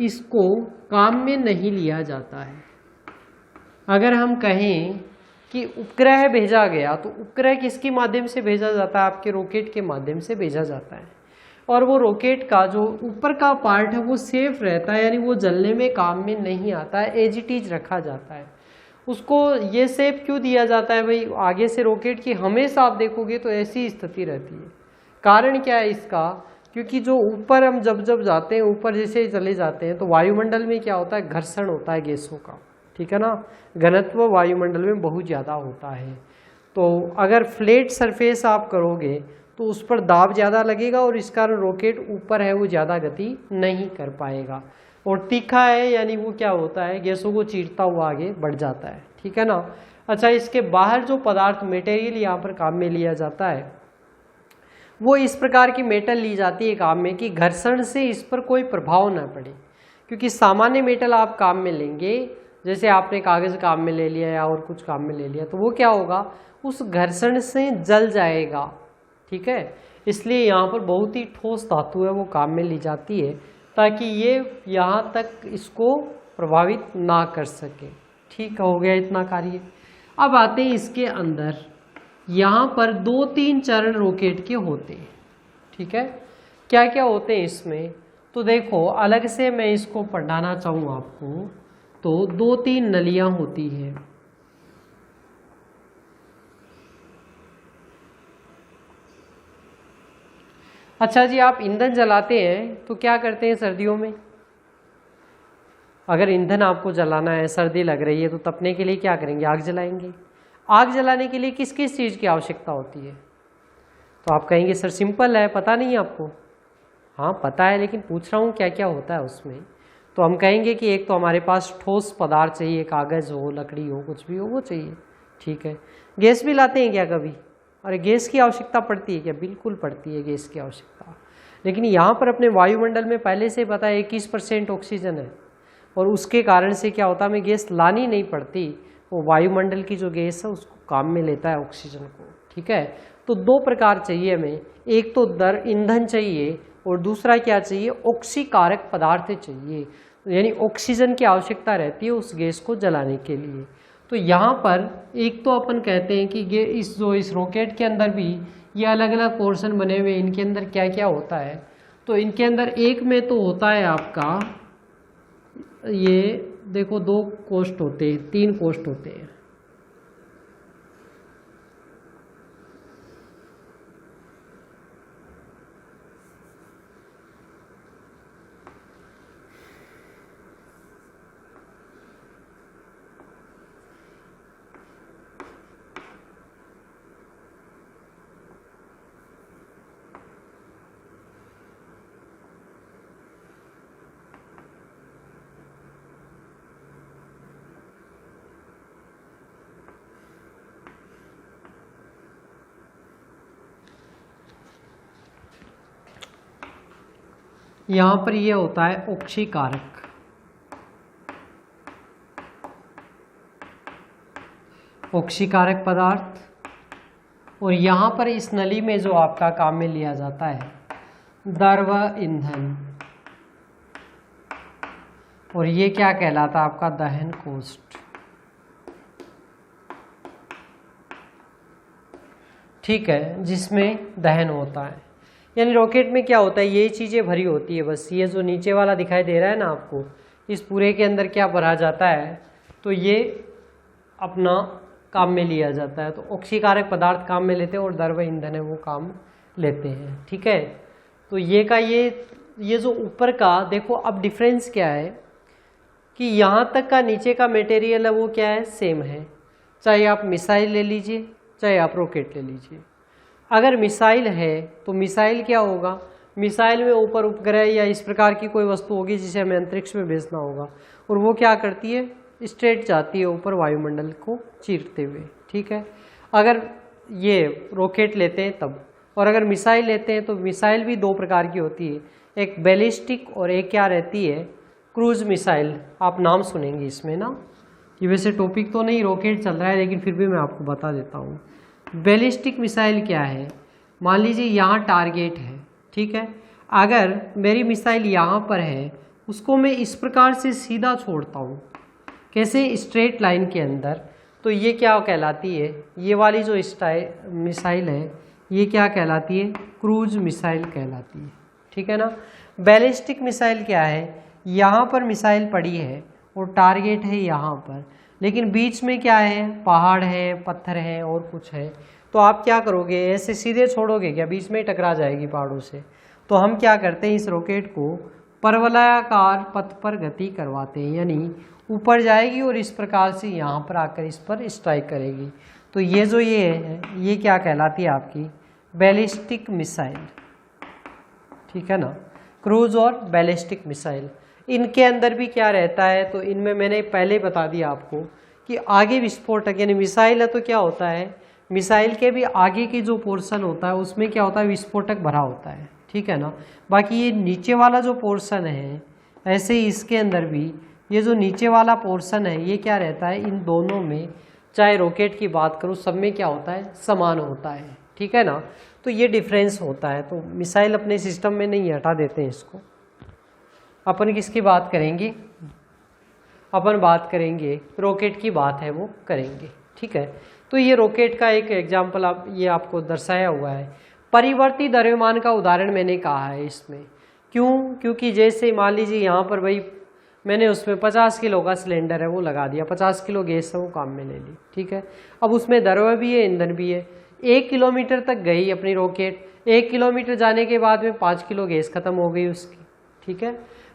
इसको काम में नहीं लिया जाता है। अगर हम कहें कि उपग्रह भेजा गया तो उपग्रह किसके माध्यम से भेजा जाता है? आपके रॉकेट के माध्यम से भेजा जाता है। और वो रॉकेट का जो ऊपर का पार्ट है वो सेफ रहता है, यानी वो जलने में काम में नहीं आता है, एज इट इज रखा जाता है। उसको ये सेफ क्यों दिया जाता है भाई? आगे से रॉकेट की हमेशा आप देखोगे तो ऐसी स्थिति रहती है। कारण क्या है इसका? क्योंकि जो ऊपर हम जब जब जाते हैं, ऊपर जैसे चले जाते हैं तो वायुमंडल में क्या होता है? घर्षण होता है गैसों का, ठीक है ना। घनत्व वायुमंडल में बहुत ज़्यादा होता है। तो अगर फ्लैट सरफेस आप करोगे तो उस पर दाब ज़्यादा लगेगा और इस कारण रॉकेट ऊपर है वो ज़्यादा गति नहीं कर पाएगा। और तीखा है यानी वो क्या होता है? गैसों को चीरता हुआ आगे बढ़ जाता है, ठीक है ना। अच्छा, इसके बाहर जो पदार्थ मटेरियल यहाँ पर काम में लिया जाता है वो इस प्रकार की मेटल ली जाती है काम में कि घर्षण से इस पर कोई प्रभाव ना पड़े। क्योंकि सामान्य मेटल आप काम में लेंगे, जैसे आपने कागज़ काम में ले लिया या और कुछ काम में ले लिया, तो वो क्या होगा? उस घर्षण से जल जाएगा, ठीक है। इसलिए यहाँ पर बहुत ही ठोस धातु है वो काम में ली जाती है ताकि ये यहाँ तक इसको प्रभावित ना कर सके। ठीक हो गया इतना कार्य। अब आते हैं इसके अंदर, यहाँ पर 2-3 चरण रॉकेट के होते हैं, ठीक है। क्या क्या होते हैं इसमें? तो देखो, अलग से मैं इसको पढ़ाना चाहूँ आपको, तो 2-3 नलियाँ होती हैं। अच्छा जी, आप ईंधन जलाते हैं तो क्या करते हैं सर्दियों में? अगर ईंधन आपको जलाना है, सर्दी लग रही है, तो तपने के लिए क्या करेंगे? आग जलाएंगे। आग जलाने के लिए किस किस चीज़ की आवश्यकता होती है? तो आप कहेंगे सर सिंपल है, पता नहीं आपको? हाँ पता है, लेकिन पूछ रहा हूँ क्या क्या होता है उसमें। तो हम कहेंगे कि एक तो हमारे पास ठोस पदार्थ चाहिए, कागज़ हो, लकड़ी हो, कुछ भी हो वो चाहिए, ठीक है। गैस भी लाते हैं क्या कभी? अरे गैस की आवश्यकता पड़ती है क्या? बिल्कुल पड़ती है गैस की आवश्यकता। लेकिन यहाँ पर अपने वायुमंडल में पहले से पता है 21% ऑक्सीजन है, और उसके कारण से क्या होता है, हमें गैस लानी नहीं पड़ती। वो वायुमंडल की जो गैस है उसको काम में लेता है, ऑक्सीजन को, ठीक है। तो 2 प्रकार चाहिए हमें, एक तो ईंधन चाहिए और दूसरा क्या चाहिए? ऑक्सीकारक पदार्थ चाहिए, यानी ऑक्सीजन की आवश्यकता रहती है उस गैस को जलाने के लिए। तो यहाँ पर एक तो अपन कहते हैं कि इस रॉकेट के अंदर भी ये अलग अलग पोर्शन बने हुए, इनके अंदर क्या क्या होता है? तो इनके अंदर एक में तो होता है आपका, ये देखो 2 कोष्ठ होते हैं, 3 कोष्ठ होते हैं। यहाँ पर ये होता है ऑक्सीकारक, ऑक्सीकारक पदार्थ। और यहाँ पर इस नली में जो आपका काम में लिया जाता है द्रव ईंधन, और ये क्या कहलाता है आपका? दहन कोष्ठ, ठीक है, जिसमें दहन होता है। यानी रॉकेट में क्या होता है, ये चीज़ें भरी होती है बस। ये जो नीचे वाला दिखाई दे रहा है ना आपको, इस पूरे के अंदर क्या भरा जाता है? तो ये अपना काम में लिया जाता है। तो ऑक्सीकारक पदार्थ काम में लेते हैं और द्रव ईंधन है वो काम लेते हैं, ठीक है। तो ये जो ऊपर का देखो, अब डिफरेंस क्या है कि यहाँ तक का नीचे का मटेरियल है वो क्या है? सेम है। चाहे आप मिसाइल ले लीजिए, चाहे आप रॉकेट ले लीजिए। अगर मिसाइल है तो मिसाइल क्या होगा? मिसाइल में ऊपर उपग्रह या इस प्रकार की कोई वस्तु होगी जिसे हमें अंतरिक्ष में भेजना होगा, और वो क्या करती है? स्ट्रेट जाती है ऊपर वायुमंडल को चीरते हुए, ठीक है। अगर ये रॉकेट लेते हैं तब, और अगर मिसाइल लेते हैं तो मिसाइल भी 2 प्रकार की होती है, एक बैलिस्टिक और एक क्या रहती है? Cruise missile. आप नाम सुनेंगे इसमें ना, ये वैसे टॉपिक तो नहीं रॉकेट चल रहा है, लेकिन फिर भी मैं आपको बता देता हूँ। बैलिस्टिक मिसाइल क्या है? मान लीजिए यहाँ टारगेट है, ठीक है। अगर मेरी मिसाइल यहाँ पर है उसको मैं इस प्रकार से सीधा छोड़ता हूँ, कैसे, स्ट्रेट लाइन के अंदर, तो ये क्या कहलाती है, ये वाली जो मिसाइल है ये क्या कहलाती है, क्रूज मिसाइल कहलाती है। ठीक है ना। बैलिस्टिक मिसाइल क्या है, यहाँ पर मिसाइल पड़ी है और टारगेट है यहाँ पर, लेकिन बीच में क्या है, पहाड़ है, पत्थर है और कुछ है, तो आप क्या करोगे, ऐसे सीधे छोड़ोगे क्या, बीच में ही टकरा जाएगी पहाड़ों से। तो हम क्या करते हैं, इस रॉकेट को परवलयाकार पथ पर गति करवाते हैं, यानी ऊपर जाएगी और इस प्रकार से यहाँ पर आकर इस पर स्ट्राइक करेगी। तो ये जो ये है, ये क्या कहलाती है आपकी बैलिस्टिक मिसाइल। ठीक है ना, क्रूज और बैलिस्टिक मिसाइल। इनके अंदर भी क्या रहता है, तो इनमें मैंने पहले बता दिया आपको कि आगे विस्फोटक, यानी मिसाइल है तो क्या होता है, मिसाइल के भी आगे की जो पोर्शन होता है उसमें क्या होता है, विस्फोटक भरा होता है। ठीक है ना। बाकी ये नीचे वाला जो पोर्शन है, ऐसे ही इसके अंदर भी ये जो नीचे वाला पोर्शन है ये क्या रहता है, इन दोनों में, चाहे रॉकेट की बात करूँ, सब में क्या होता है, समान होता है। ठीक है ना। तो ये डिफरेंस होता है। तो मिसाइल अपने सिस्टम में नहीं, हटा देते हैं इसको। अपन किसकी बात करेंगे, अपन बात करेंगे रॉकेट की बात है वो करेंगे। ठीक है। तो ये रॉकेट का एक एग्जाम्पल आप, ये आपको दर्शाया हुआ है। परिवर्ती द्रव्यमान का उदाहरण मैंने कहा है इसमें, क्यों, क्योंकि जैसे मान लीजिए यहाँ पर भाई मैंने उसमें 50 किलो का सिलेंडर है वो लगा दिया, 50 किलो गैस है वो काम में ले ली। ठीक है। अब उसमें द्रव्य भी है, ईंधन भी है। 1 किलोमीटर तक गई अपनी रॉकेट, 1 किलोमीटर जाने के बाद में 5 किलो गैस खत्म हो गई उसकी। ठीक है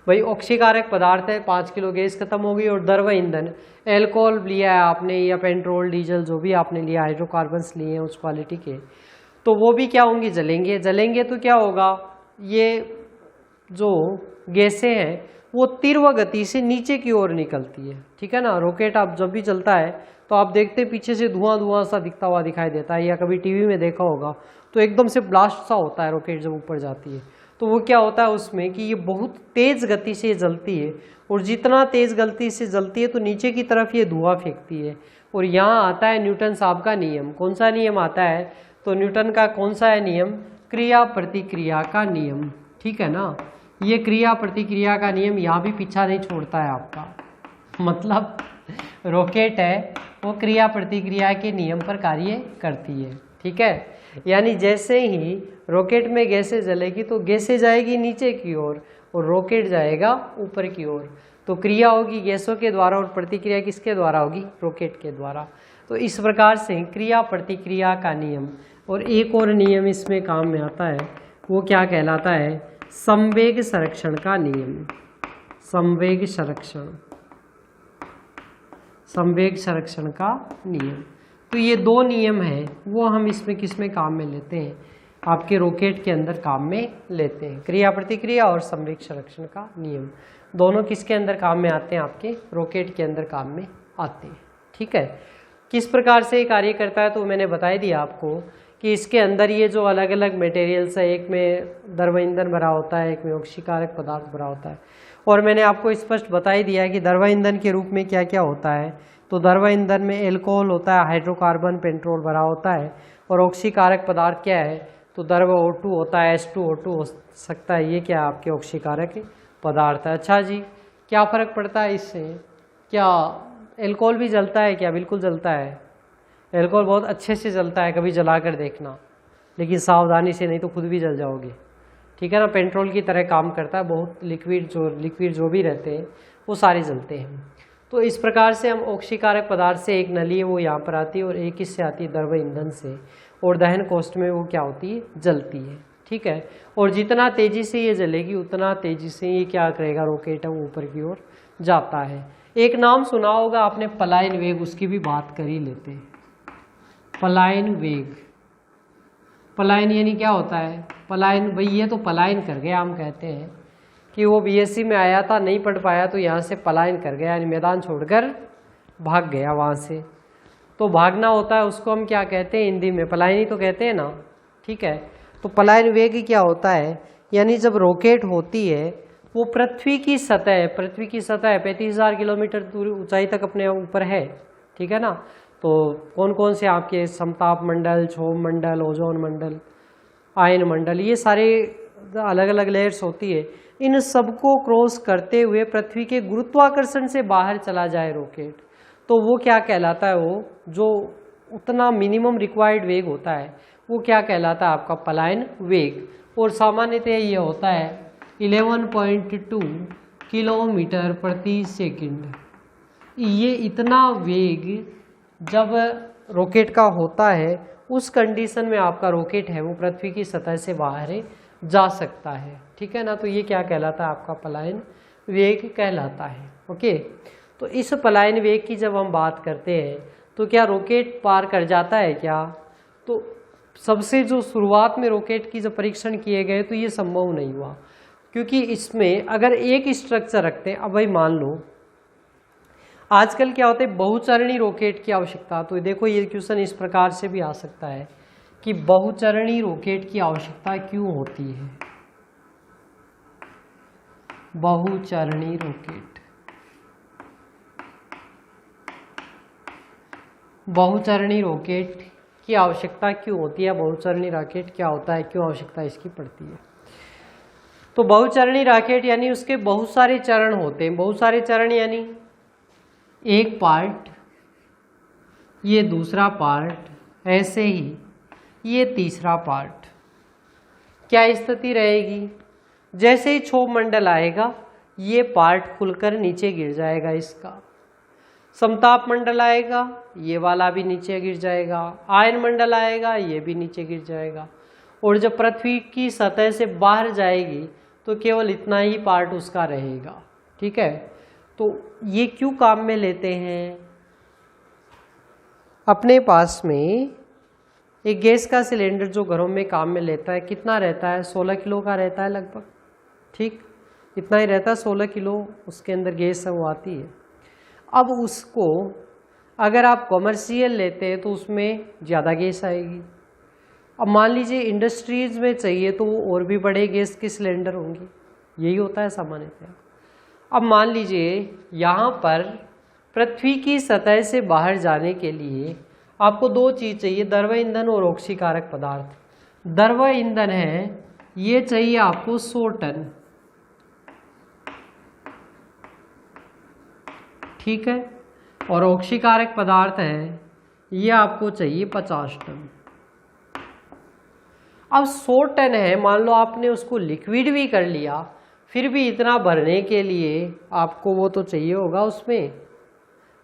भाई, ऑक्सीकारक पदार्थ है, 5 किलो गैस खत्म हो गई, और द्रव्य ईंधन, एल्कोहल लिया है आपने या पेट्रोल डीजल जो भी आपने लिया, हाइड्रोकार्बन्स लिए हैं उस क्वालिटी के, तो वो भी क्या होंगे, जलेंगे। जलेंगे तो क्या होगा, ये जो गैसें हैं वो तीव्र गति से नीचे की ओर निकलती है। ठीक है ना। रॉकेट आप जब भी चलता है तो आप देखते हैं पीछे से धुआं धुआं सा दिखता हुआ दिखाई देता है, या कभी टीवी में देखा होगा, तो एकदम से ब्लास्ट सा होता है रॉकेट जब ऊपर जाती है। तो वो क्या होता है उसमें कि ये बहुत तेज गति से जलती है, और जितना तेज गति से जलती है तो नीचे की तरफ ये धुआं फेंकती है। और यहाँ आता है न्यूटन साहब का नियम। कौन सा नियम आता है, तो न्यूटन का कौन सा है नियम, क्रिया प्रतिक्रिया का नियम। ठीक है ना। ये क्रिया प्रतिक्रिया का नियम यहाँ भी पीछा नहीं छोड़ता है आपका, मतलब रॉकेट है वो क्रिया प्रतिक्रिया के नियम पर कार्य करती है। ठीक है। यानी जैसे ही रॉकेट में गैसें जलेगी तो गैसें जाएगी नीचे की ओर और रॉकेट जाएगा ऊपर की ओर। तो क्रिया होगी गैसों के द्वारा और प्रतिक्रिया किसके द्वारा होगी, रॉकेट के द्वारा। तो इस प्रकार से क्रिया प्रतिक्रिया का नियम। और एक और नियम इसमें काम में आता है, वो क्या कहलाता है, संवेग संरक्षण का नियम। संवेग संरक्षण, संवेग संरक्षण का नियम। तो ये दो नियम है वो हम इसमें किसमें काम में लेते हैं, आपके रॉकेट के अंदर काम में लेते हैं। क्रिया प्रतिक्रिया और संवेग संरक्षण का नियम दोनों किसके अंदर काम में आते हैं, आपके रॉकेट के अंदर काम में आते हैं। ठीक है। किस प्रकार से ये कार्य करता है तो मैंने बता दिया आपको कि इसके अंदर ये जो अलग अलग मटेरियल्स है, एक में द्रव्य ईंधन भरा होता है, एक में ऑक्सीकारक पदार्थ भरा होता है। और मैंने आपको स्पष्ट बता ही दिया है कि द्रव्य ईंधन के रूप में क्या क्या होता है। तो द्रव्य ईंधन में एल्कोहल होता है, हाइड्रोकार्बन, पेट्रोल भरा होता है। और ऑक्सीकारक पदार्थ क्या है, तो द्रव्य O2 होता है, H2O2 हो सकता है। ये क्या आपके ऑक्सीकारक पदार्थ है। अच्छा जी, क्या फ़र्क पड़ता है इससे, क्या एल्कोहल भी जलता है क्या, बिल्कुल जलता है। एल्कोहल बहुत अच्छे से जलता है, कभी जला कर देखना, लेकिन सावधानी से, नहीं तो खुद भी जल जाओगे। ठीक है ना। पेट्रोल की तरह काम करता है, बहुत लिक्विड जो भी रहते हैं वो सारे जलते हैं। तो इस प्रकार से हम ऑक्सीकारक पदार्थ से एक नली है वो यहाँ पर आती है और एक किससे आती है, द्रव्य ईंधन से, और दहन कोष्ठ में वो क्या होती है, जलती है। ठीक है। और जितना तेजी से ये जलेगी उतना तेजी से ये क्या करेगा, रॉकेट है वो ऊपर की ओर जाता है। एक नाम सुना होगा आपने, पलायन वेग, उसकी भी बात कर ही लेते हैं। पलायन वेग, पलायन यानी क्या होता है, पलायन, भाई ये तो पलायन कर गया, हम कहते हैं कि वो बीएससी में आया था, नहीं पढ़ पाया तो यहाँ से पलायन कर गया, यानी मैदान छोड़कर भाग गया वहाँ से। तो भागना होता है उसको हम क्या कहते हैं हिंदी में, पलायन ही तो कहते हैं ना। ठीक है। तो पलायन वेग क्या होता है, यानी जब रॉकेट होती है वो पृथ्वी की सतह 35,000 किलोमीटर दूर ऊंचाई तक अपने ऊपर है। ठीक है ना। तो कौन कौन से आपके समताप मंडल, क्षोभ मंडल, ओजोन मंडल, आयन मंडल, ये सारे अलग अलग लेयर्स होती है, इन सबको क्रॉस करते हुए पृथ्वी के गुरुत्वाकर्षण से बाहर चला जाए रॉकेट, तो वो क्या कहलाता है, वो जो उतना मिनिमम रिक्वायर्ड वेग होता है वो क्या कहलाता है, आपका पलायन वेग। और सामान्यतः ये होता है 11.2 किलोमीटर प्रति सेकंड। ये इतना वेग जब रॉकेट का होता है उस कंडीशन में आपका रॉकेट है वो पृथ्वी की सतह से बाहर जा सकता है, ठीक है ना। तो ये क्या कहलाता है, आपका पलायन वेग कहलाता है। ओके, तो इस पलायन वेग की जब हम बात करते हैं तो क्या रॉकेट पार कर जाता है क्या, तो सबसे जो शुरुआत में रॉकेट की जब परीक्षण किए गए तो ये संभव नहीं हुआ, क्योंकि इसमें अगर एक स्ट्रक्चर रखते हैं, अब भाई मान लो आजकल क्या होता है बहुचरणीय रॉकेट की आवश्यकता, तो देखो ये क्वेश्चन इस प्रकार से भी आ सकता है कि बहुचरणीय रॉकेट की आवश्यकता क्यों होती है। बहुचरणीय रॉकेट, बहुचरणीय रॉकेट की आवश्यकता क्यों होती है, बहुचरणीय रॉकेट क्या होता है, क्यों आवश्यकता इसकी पड़ती है। तो बहुचरणीय रॉकेट यानी उसके बहुत सारे चरण होते हैं। बहुत सारे चरण यानी एक पार्ट, ये दूसरा पार्ट, ऐसे ही ये तीसरा पार्ट। क्या स्थिति रहेगी, जैसे ही क्षोभ मंडल आएगा ये पार्ट खुलकर नीचे गिर जाएगा, इसका समताप मंडल आएगा ये वाला भी नीचे गिर जाएगा, आयन मंडल आएगा ये भी नीचे गिर जाएगा, और जब पृथ्वी की सतह से बाहर जाएगी तो केवल इतना ही पार्ट उसका रहेगा, ठीक है। तो ये क्यों काम में लेते हैं, अपने पास में एक गैस का सिलेंडर जो घरों में काम में लेता है कितना रहता है, 16 किलो का रहता है लगभग, ठीक इतना ही रहता है, 16 किलो उसके अंदर गैस है वो आती है। अब उसको अगर आप कॉमर्शियल लेते हैं तो उसमें ज़्यादा गैस आएगी। अब मान लीजिए इंडस्ट्रीज में चाहिए तो वो और भी बड़े गैस के सिलेंडर होंगे, यही होता है सामान्यतः। अब मान लीजिए यहाँ पर पृथ्वी की सतह से बाहर जाने के लिए आपको दो चीज़ चाहिए, द्रव ईंधन और ऑक्सीकारक पदार्थ। द्रव ईंधन है ये चाहिए आपको 100 टन, ठीक है, और ऑक्सीकारक पदार्थ है ये आपको चाहिए 50 टन। अब 100 टन है, मान लो आपने उसको लिक्विड भी कर लिया, फिर भी इतना भरने के लिए आपको वो तो चाहिए होगा, उसमें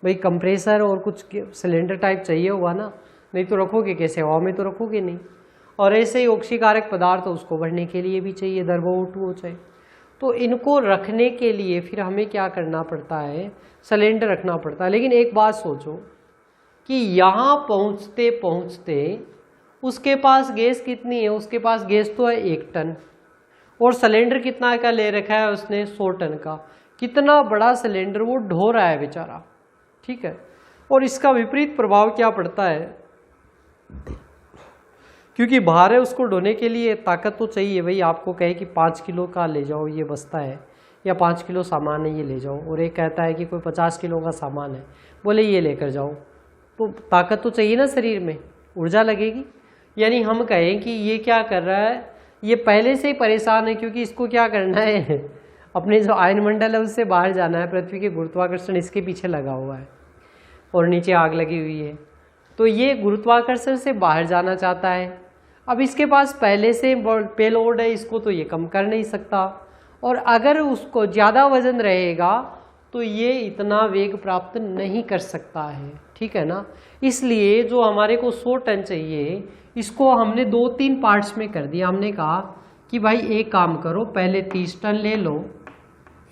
भाई कंप्रेसर और कुछ सिलेंडर टाइप चाहिए होगा ना, नहीं तो रखोगे कैसे, हवा में तो रखोगे नहीं। और ऐसे ही ऑक्सीकारक पदार्थ उसको भरने के लिए भी चाहिए, द्रव O2 हो चाहे। तो इनको रखने के लिए फिर हमें क्या करना पड़ता है, सिलेंडर रखना पड़ता है। लेकिन एक बात सोचो कि यहाँ पहुँचते पहुँचते उसके पास गैस कितनी है, उसके पास गैस तो है 1 टन, और सिलेंडर कितना का ले रखा है उसने, 100 टन का। कितना बड़ा सिलेंडर वो ढो रहा है बेचारा, ठीक है। और इसका विपरीत प्रभाव क्या पड़ता है, क्योंकि भार है उसको ढोने के लिए ताकत तो चाहिए। भाई आपको कहे कि 5 किलो का ले जाओ ये बस्ता है, या 5 किलो सामान है ये ले जाओ, और एक कहता है कि कोई 50 किलो का सामान है, बोले ये लेकर जाओ, तो ताकत तो चाहिए ना शरीर में, ऊर्जा लगेगी। यानी हम कहें कि ये क्या कर रहा है, ये पहले से ही परेशान है, क्योंकि इसको क्या करना है, अपने जो आयन मंडल है उससे बाहर जाना है, पृथ्वी के गुरुत्वाकर्षण इसके पीछे लगा हुआ है और नीचे आग लगी हुई है, तो ये गुरुत्वाकर्षण से बाहर जाना चाहता है। अब इसके पास पहले से पेलोड है, इसको तो ये कम कर नहीं सकता, और अगर उसको ज़्यादा वजन रहेगा तो ये इतना वेग प्राप्त नहीं कर सकता है, ठीक है ना। इसलिए जो हमारे को 100 टन चाहिए इसको हमने 2-3 पार्ट्स में कर दिया। हमने कहा कि भाई एक काम करो, पहले 30 टन ले लो,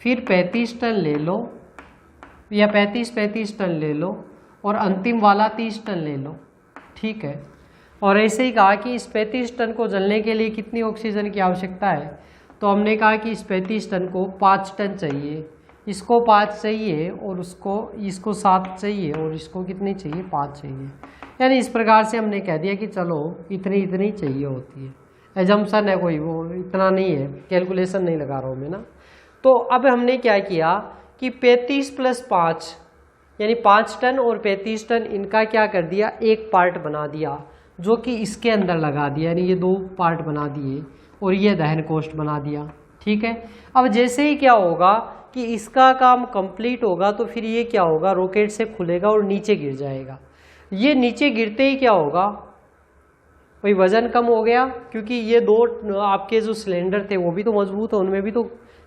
फिर 35 टन ले लो, या 35 टन ले लो, और अंतिम वाला 30 टन ले लो, ठीक है। और ऐसे ही कहा कि इस 35 टन को जलने के लिए कितनी ऑक्सीजन की आवश्यकता है, तो हमने कहा कि इस 35 टन को 5 टन चाहिए, इसको 5 चाहिए, और इसको 7 चाहिए, और इसको कितनी चाहिए, 5 चाहिए। यानी इस प्रकार से हमने कह दिया कि चलो इतनी चाहिए होती है। एजम्पशन है कोई, वो इतना नहीं है, कैलकुलेशन नहीं लगा रहा हूँ मैं ना। तो अब हमने क्या किया कि 35 + 5 यानी 5 टन और 35 टन इनका क्या कर दिया, एक पार्ट बना दिया, जो कि इसके अंदर लगा दिया, यानी ये 2 पार्ट बना दिए, और ये दहन कोष्ठ बना दिया। ठीक है, अब जैसे ही क्या होगा कि इसका काम कंप्लीट होगा तो फिर ये क्या होगा, रॉकेट से खुलेगा और नीचे गिर जाएगा। ये नीचे गिरते ही क्या होगा, भाई वजन कम हो गया, क्योंकि ये दो आपके जो सिलेंडर थे वो भी तो मजबूत है, उनमें भी तो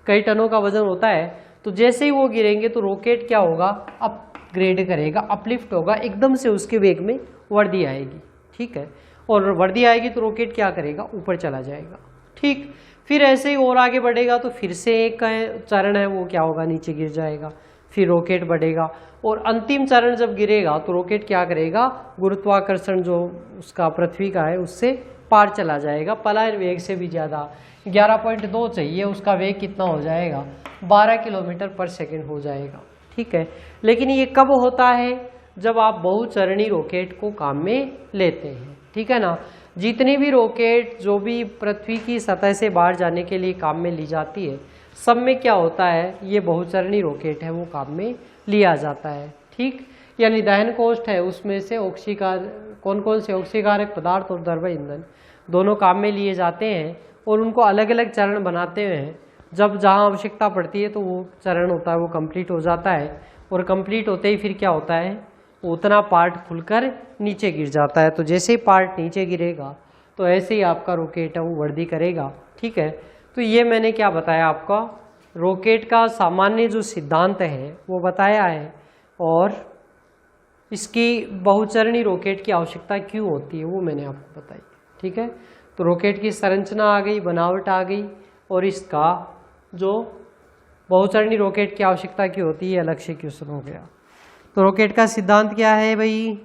कई टनों का वजन होता है। तो जैसे ही वो गिरेंगे तो रॉकेट क्या होगा, अपग्रेड करेगा, अपलिफ्ट होगा, एकदम से उसके वेग में वृद्धि आएगी। ठीक है, और वृद्धि आएगी तो रॉकेट क्या करेगा, ऊपर चला जाएगा। ठीक, फिर ऐसे ही और आगे बढ़ेगा तो फिर से एक चरण है वो क्या होगा, नीचे गिर जाएगा, फिर रॉकेट बढ़ेगा, और अंतिम चरण जब गिरेगा तो रॉकेट क्या करेगा, गुरुत्वाकर्षण जो उसका पृथ्वी का है उससे पार चला जाएगा, पलायन वेग से भी ज़्यादा। 11.2 चाहिए, उसका वेग कितना हो जाएगा, 12 किलोमीटर पर सेकेंड हो जाएगा। ठीक है, लेकिन ये कब होता है, जब आप बहुचरणीय रॉकेट को काम में लेते हैं। ठीक है ना, जितनी भी रॉकेट जो भी पृथ्वी की सतह से बाहर जाने के लिए काम में ली जाती है, सब में क्या होता है, ये बहुचरणीय रॉकेट है वो काम में लिया जाता है। ठीक, यानी दहन कोष्ठ है उसमें से कौन कौन से ऑक्सीकारक पदार्थ और द्रव्य ईंधन दोनों काम में लिए जाते हैं, और उनको अलग अलग चरण बनाते हैं। जब जहाँ आवश्यकता पड़ती है तो वो चरण होता है वो कंप्लीट हो जाता है, और कंप्लीट होते ही फिर क्या होता है, उतना पार्ट खुलकर नीचे गिर जाता है। तो जैसे ही पार्ट नीचे गिरेगा तो ऐसे ही आपका रॉकेट है वो वृद्धि करेगा। ठीक है, तो ये मैंने क्या बताया आपका, रॉकेट का सामान्य जो सिद्धांत है वो बताया है, और इसकी बहुचरणीय रॉकेट की आवश्यकता क्यों होती है वो मैंने आपको बताई। ठीक है, तो रॉकेट की संरचना आ गई, बनावट आ गई, और इसका जो बहुचरणीय रॉकेट की आवश्यकता क्यों होती है अलग से क्वेश्चन हो गया। तो रॉकेट का सिद्धांत क्या है भाई,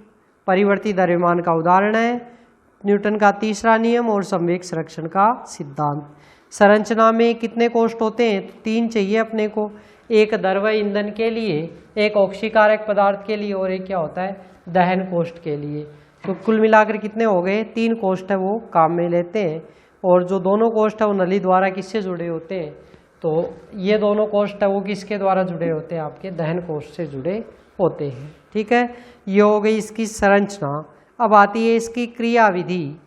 परिवर्ती द्रव्यमान का उदाहरण है, न्यूटन का तीसरा नियम और संवेग संरक्षण का सिद्धांत। संरचना में कितने कोष्ठ होते हैं, तो 3 चाहिए अपने को, एक द्रव्य ईंधन के लिए, एक ऑक्सीकारक पदार्थ के लिए, और एक क्या होता है, दहन कोष्ठ के लिए। तो कुल मिलाकर कितने हो गए, 3 कोष्ठ है वो काम में लेते हैं, और जो दोनों कोष्ठ है वो नली द्वारा किससे जुड़े होते हैं, तो ये दोनों कोष्ठ है वो किसके द्वारा जुड़े होते हैं, आपके दहन कोष्ठ से जुड़े होते हैं। ठीक है, ये हो गई इसकी संरचना। अब आती है इसकी क्रिया विधि।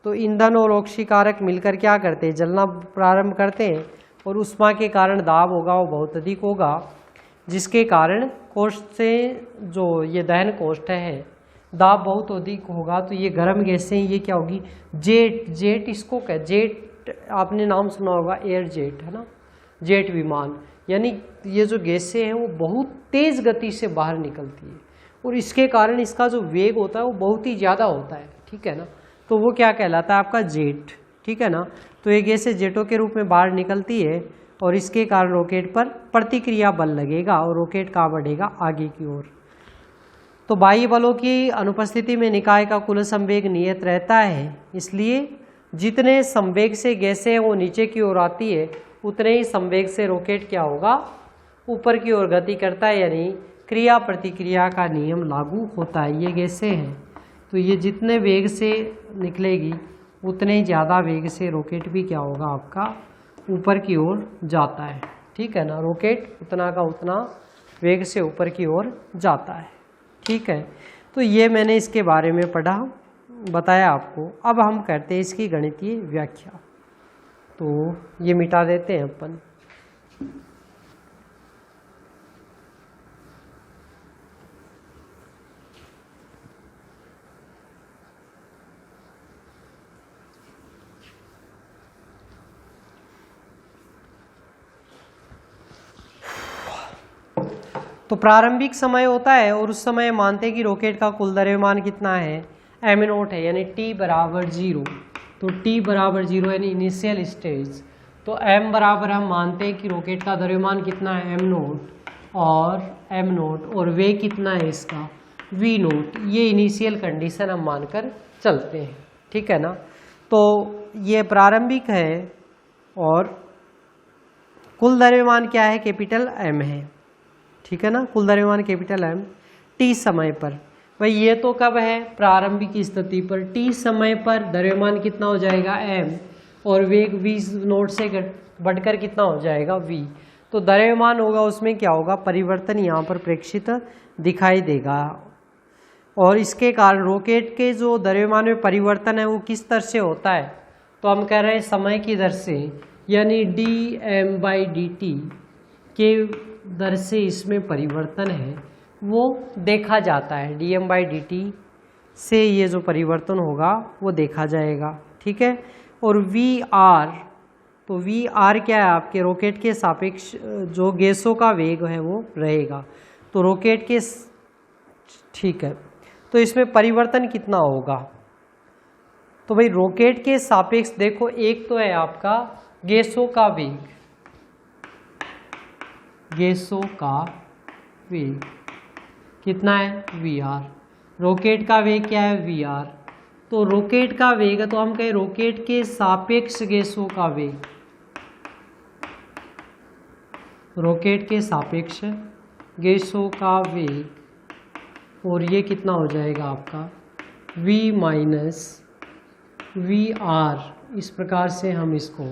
तो ईंधन और ऑक्सीकारक मिलकर क्या करते हैं, जलना प्रारंभ करते हैं, और ऊष्मा के कारण दाब होगा वो बहुत अधिक होगा, जिसके कारण कोष्ठ से जो ये दहन कोष्ठ है दाब बहुत अधिक होगा, तो ये गर्म गैसें, ये क्या होगी, जेट इसको क्या, जेट आपने नाम सुना होगा, एयर जेट है ना, जेट विमान, यानी ये जो गैसें हैं वो बहुत तेज गति से बाहर निकलती है, और इसके कारण इसका जो वेग होता है वो बहुत ही ज़्यादा होता है। ठीक है ना, तो वो क्या कहलाता है आपका, जेट। ठीक है ना, तो ये गैसें जेटों के रूप में बाहर निकलती है, और इसके कारण रॉकेट पर प्रतिक्रिया बल लगेगा, और रॉकेट कहाँ बढ़ेगा, आगे की ओर। तो बाह्य बलों की अनुपस्थिति में निकाय का कुल संवेग नियत रहता है, इसलिए जितने संवेग से गैसें हैं वो नीचे की ओर आती है, उतने ही संवेग से रॉकेट क्या होगा, ऊपर की ओर गति करता है, यानी क्रिया प्रतिक्रिया का नियम लागू होता है। ये गैसें हैं तो ये जितने वेग से निकलेगी उतने ही ज़्यादा वेग से रॉकेट भी क्या होगा, आपका ऊपर की ओर जाता है। ठीक है ना, रॉकेट उतना का उतना वेग से ऊपर की ओर जाता है। ठीक है, तो ये मैंने इसके बारे में पढ़ा, बताया आपको। अब हम करते हैं इसकी गणितीय व्याख्या। तो ये मिटा देते हैं अपन। तो प्रारंभिक समय होता है और उस समय मानते हैं कि रॉकेट का कुल द्रव्यमान कितना है, m0 है, यानी t बराबर 0। तो t बराबर 0 यानी इनिशियल स्टेज। तो m बराबर हम मानते हैं कि रॉकेट का द्रव्यमान कितना है, m0 और वेग कितना है इसका, v0। ये इनिशियल कंडीशन हम मानकर चलते हैं। ठीक है ना, तो ये प्रारंभिक है और कुल द्रव्यमान क्या है, कैपिटल M है। ठीक है ना, कुल द्रव्यमान कैपिटल M t समय पर। भाई ये तो कब है, प्रारंभिक स्थिति पर। t समय पर द्रव्यमान कितना हो जाएगा m, और वेग v0 से बढ़कर कितना हो जाएगा v। तो द्रव्यमान होगा उसमें क्या होगा, परिवर्तन यहाँ पर प्रेक्षित दिखाई देगा। और इसके कारण रॉकेट के जो द्रव्यमान में परिवर्तन है वो किस तरह से होता है, तो हम कह रहे हैं समय की दर से यानी dm/dt के दर से इसमें परिवर्तन है वो देखा जाता है। dm/dt से ये जो परिवर्तन होगा वो देखा जाएगा, ठीक है। और vr, तो vr क्या है, आपके रॉकेट के सापेक्ष जो गैसों का वेग है वो रहेगा। तो रॉकेट के, ठीक है, तो इसमें परिवर्तन कितना होगा, तो भाई रॉकेट के सापेक्ष देखो, एक तो है आपका गैसों का वेग, गैसों का वेग कितना है vr, रॉकेट का वेग क्या है vr, तो रॉकेट का वेग है तो हम कहें रॉकेट के सापेक्ष गैसों का वेग, रॉकेट के सापेक्ष गैसों का वेग, और ये कितना हो जाएगा आपका v माइनस vr, इस प्रकार से हम इसको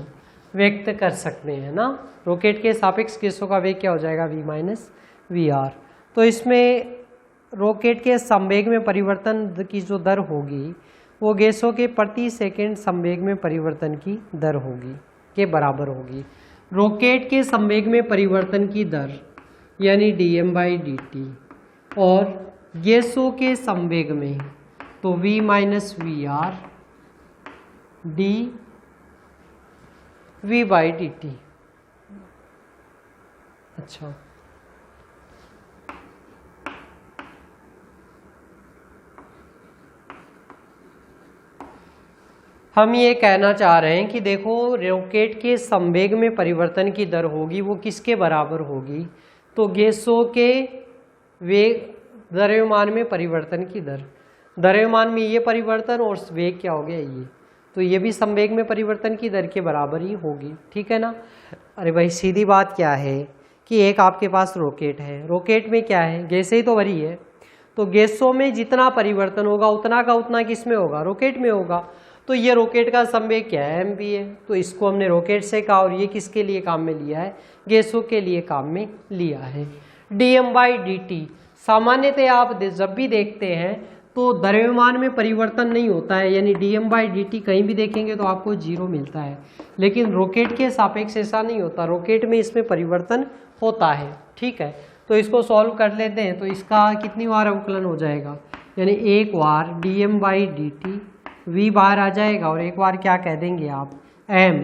व्यक्त कर सकते हैं ना। रॉकेट के सापेक्ष गैसों का वेग क्या हो जाएगा v माइनस vr। तो इसमें रॉकेट के संवेग में परिवर्तन की जो दर होगी वो गैसों के प्रति सेकंड संवेग में परिवर्तन की दर होगी के बराबर होगी। रॉकेट के संवेग में परिवर्तन की दर यानी dm/dt और गैसों के संवेग में तो v माइनस vr dv/dt। अच्छा, हम ये कहना चाह रहे हैं कि देखो रॉकेट के संवेग में परिवर्तन की दर होगी वो किसके बराबर होगी, तो गैसों के वेग द्रव्यमान में परिवर्तन की दर, द्रव्यमान में ये परिवर्तन और वेग क्या हो गया ये, तो ये भी संवेग में परिवर्तन की दर के बराबर ही होगी, ठीक है ना। अरे भाई सीधी बात क्या है कि एक आपके पास रॉकेट है, रॉकेट में क्या है, गैसें ही तो भरी है, तो गैसों में जितना परिवर्तन होगा उतना का उतना किस में होगा, रॉकेट में होगा। तो ये रॉकेट का संवेग क्या है mv है, तो इसको हमने रॉकेट से कहा और ये किसके लिए काम में लिया है, गैसों के लिए काम में लिया है। dm/dt सामान्यतः आप जब भी देखते हैं तो द्रव्यमान में परिवर्तन नहीं होता है, यानी dm/dt कहीं भी देखेंगे तो आपको 0 मिलता है, लेकिन रॉकेट के सापेक्ष ऐसा नहीं होता, रॉकेट में इसमें परिवर्तन होता है, ठीक है। तो इसको सॉल्व कर लेते हैं, तो इसका कितनी बार अवकलन हो जाएगा, यानी एक बार dm/dt v बाहर आ जाएगा और एक बार क्या कह देंगे आप m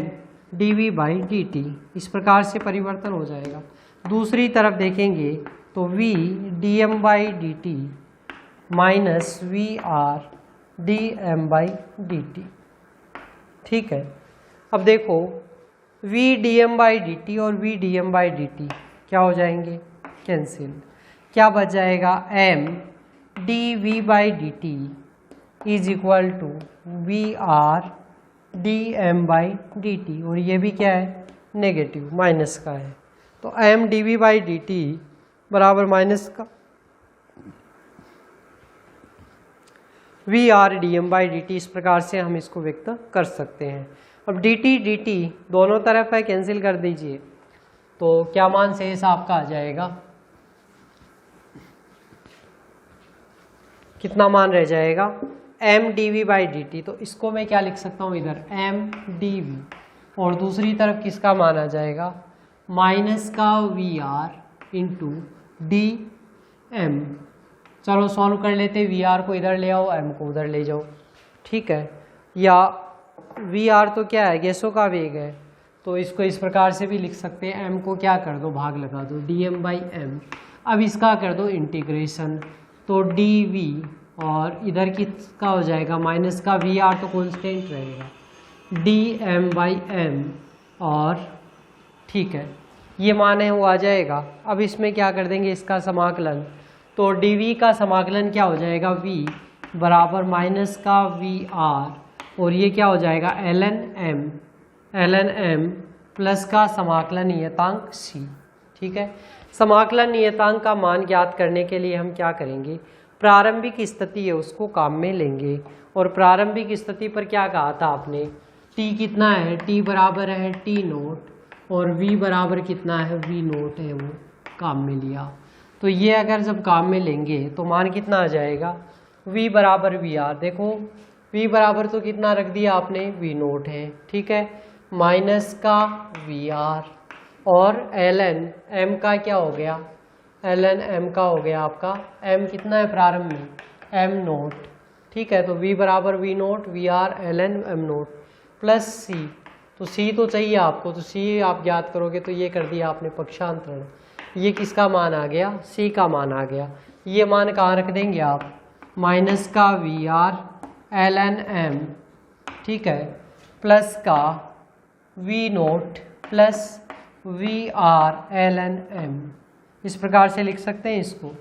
dv/dt, इस प्रकार से परिवर्तन हो जाएगा। दूसरी तरफ देखेंगे तो v dm/dt minus vr dm/dt, ठीक है। अब देखो v dm/dt और v dm/dt क्या हो जाएंगे, कैंसिल, क्या बच जाएगा m dv/dt is equal to vr dm/dt, और ये भी क्या है नेगेटिव माइनस का है, तो m dv/dt बराबर माइनस का vr dm/dt, इस प्रकार से हम इसको व्यक्त कर सकते हैं। अब dt dt दोनों तरफ है, कैंसिल कर दीजिए, तो क्या मान शेष आपका आ जाएगा, कितना मान रह जाएगा m dv/dt, तो इसको मैं क्या लिख सकता हूँ इधर m dv, और दूसरी तरफ किसका मान आ जाएगा माइनस का vr इंटू dm। चलो सॉल्व कर लेते, vr को इधर ले आओ, m को उधर ले जाओ, ठीक है। या vr तो क्या है गैसों का वेग है, तो इसको इस प्रकार से भी लिख सकते हैं, m को क्या कर दो भाग लगा दो dm/m। अब इसका कर दो इंटीग्रेशन, तो dv और इधर किसका हो जाएगा माइनस का vr तो कांस्टेंट रहेगा dm/m, और ठीक है ये मान है वो आ जाएगा। अब इसमें क्या कर देंगे इसका समाकलन, तो dv का समाकलन क्या हो जाएगा v बराबर माइनस का vr, और ये क्या हो जाएगा ln m प्लस का समाकलन नियतांक c, ठीक है। समाकलन नियतांक का मान ज्ञात करने के लिए हम क्या करेंगे, प्रारंभिक स्थिति है उसको काम में लेंगे, और प्रारंभिक स्थिति पर क्या कहा था आपने, t कितना है, t बराबर है t0 और v बराबर कितना है v0 है, वो काम में लिया। तो ये अगर जब काम में लेंगे तो मान कितना आ जाएगा v बराबर vr, देखो v बराबर तो कितना रख दिया आपने, v नोट है, ठीक है, माइनस का वी आर, और ln m का क्या हो गया, ln m का हो गया आपका, m कितना है प्रारंभ में, m नोट, ठीक है। तो v बराबर v naught V R ln m naught plus c, तो c तो चाहिए आपको, तो c आप ज्ञात करोगे तो ये कर दिया आपने पक्षांतरण, ये किसका मान आ गया, c का मान आ गया। ये मान कहाँ रख देंगे आप, माइनस का वी आर ln m, ठीक है, प्लस का v naught plus V R ln m, इस प्रकार से लिख सकते हैं इसको।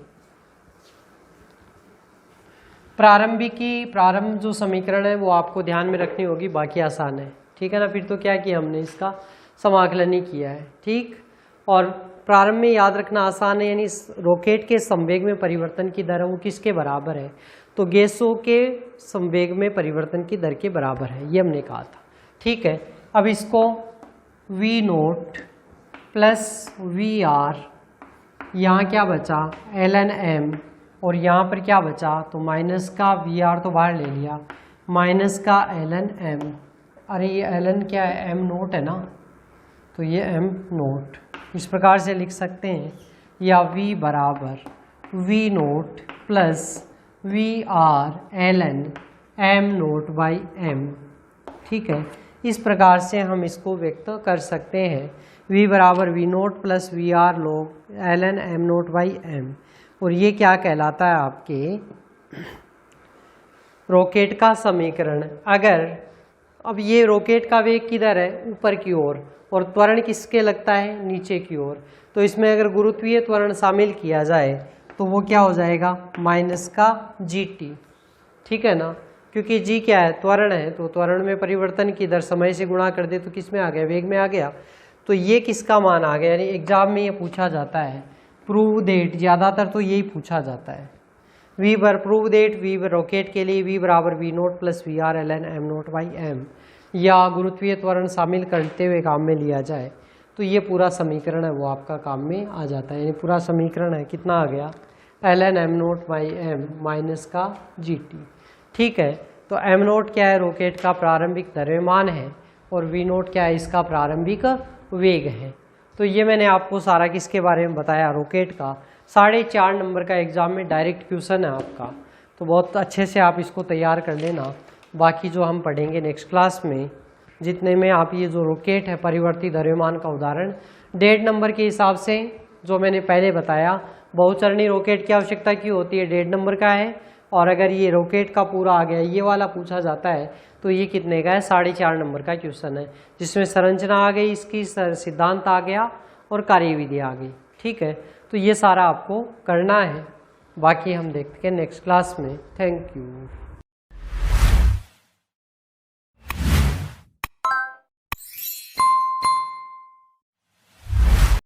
प्रारंभ जो समीकरण है वो आपको ध्यान में रखनी होगी, बाकी आसान है, ठीक है ना। फिर तो क्या किया हमने, इसका समाकलन ही किया है, ठीक। और प्रारंभ में याद रखना आसान है, यानी रॉकेट के संवेग में परिवर्तन की दर वो किसके बराबर है, तो गैसों के संवेग में परिवर्तन की दर के बराबर है, ये हमने कहा था, ठीक है। अब इसको v naught plus V R, यहाँ क्या बचा ln m, और यहाँ पर क्या बचा, तो माइनस का वी आर तो बाहर ले लिया, माइनस का ln m, अरे ये ln क्या है, m नोट है ना, तो ये m नोट, इस प्रकार से लिख सकते हैं, या v बराबर v naught plus V R ln m naught by m, ठीक है। इस प्रकार से हम इसको व्यक्त कर सकते हैं, v बराबर v naught plus V R log ln m naught by m, और ये क्या कहलाता है आपके रॉकेट का समीकरण। अगर अब ये रॉकेट का वेग किधर है, ऊपर की ओर, और त्वरण किसके लगता है, नीचे की ओर, तो इसमें अगर गुरुत्वीय त्वरण शामिल किया जाए तो वो क्या हो जाएगा, माइनस का gt, ठीक है ना, क्योंकि g क्या है, त्वरण है, तो त्वरण में परिवर्तन की दर समय से गुणा कर दे तो किस में आ गया, वेग में आ गया। तो ये किसका मान आ गया, यानी एग्जाम में ये पूछा जाता है, प्रूव दैट, ज़्यादातर तो यही पूछा जाता है। v बर प्रूव दैट v रॉकेट के लिए v बराबर v naught plus V R ln m naught by m, या गुरुत्वीय त्वरण शामिल करते हुए काम में लिया जाए तो ये पूरा समीकरण है वो आपका काम में आ जाता है। यानी पूरा समीकरण है कितना आ गया, ln m naught by m minus का gt, ठीक है। तो m नोट क्या है, रॉकेट का प्रारंभिक द्रव्यमान है, और v नोट क्या है, इसका प्रारंभिक वेग है। तो ये मैंने आपको सारा किसके बारे में बताया, रॉकेट का। 4.5 नंबर का एग्जाम में डायरेक्ट क्वेश्चन है आपका, तो बहुत अच्छे से आप इसको तैयार कर लेना। बाकी जो हम पढ़ेंगे नेक्स्ट क्लास में, जितने में आप ये जो रॉकेट है परिवर्तित द्रव्यमान का उदाहरण 1.5 नंबर के हिसाब से जो मैंने पहले बताया, बहुचरणीय रॉकेट की आवश्यकता क्यों होती है, 1.5 नंबर का है। और अगर ये रॉकेट का पूरा आ गया, ये वाला पूछा जाता है, तो ये कितने का है, 4.5 नंबर का क्वेश्चन है, जिसमें संरचना आ गई, इसकी सिद्धांत आ गया और कार्यविधि आ गई, ठीक है। तो ये सारा आपको करना है, बाकी हम देखते हैं नेक्स्ट क्लास में। Thank you.